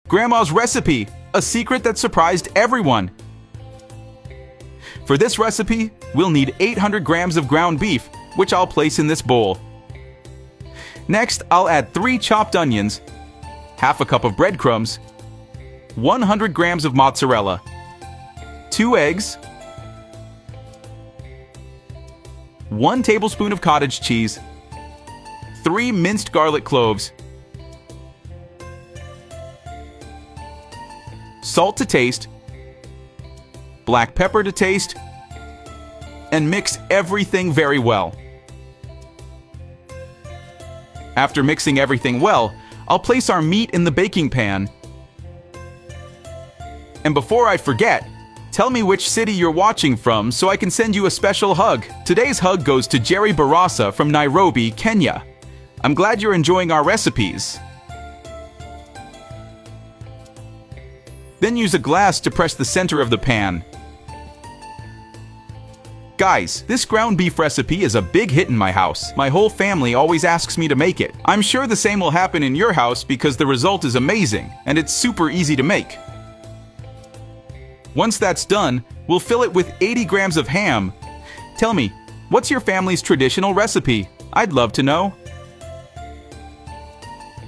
Grandma's recipe, a secret that surprised everyone. For this recipe, we'll need 800 grams of ground beef, which I'll place in this bowl. Next, I'll add 3 chopped onions, half a cup of breadcrumbs, 100 grams of mozzarella, 2 eggs, 1 tablespoon of cottage cheese, 3 minced garlic cloves, salt to taste, black pepper to taste, and mix everything very well. After mixing everything well, I'll place our meat in the baking pan. And before I forget, tell me which city you're watching from so I can send you a special hug. Today's hug goes to Jerry Barasa from Nairobi, Kenya. I'm glad you're enjoying our recipes. Then use a glass to press the center of the pan. Guys, this ground beef recipe is a big hit in my house. My whole family always asks me to make it. I'm sure the same will happen in your house because the result is amazing, and it's super easy to make. Once that's done, we'll fill it with 80 grams of ham. Tell me, what's your family's traditional recipe? I'd love to know.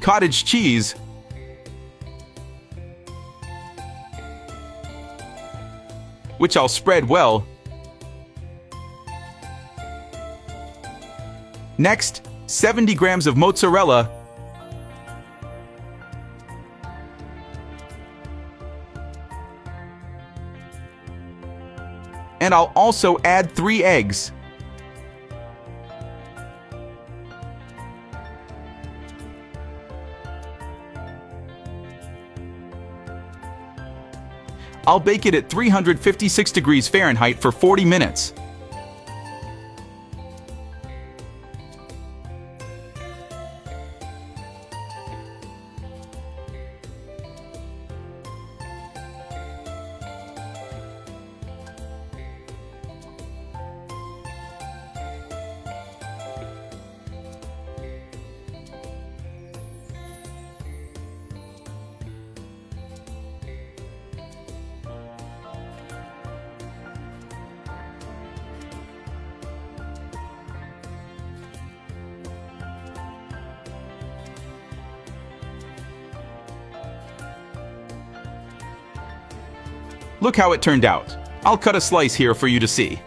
Cottage cheese, which I'll spread well. Next, 70 grams of mozzarella, and I'll also add 3 eggs. I'll bake it at 356 degrees Fahrenheit for 40 minutes. Look how it turned out. I'll cut a slice here for you to see.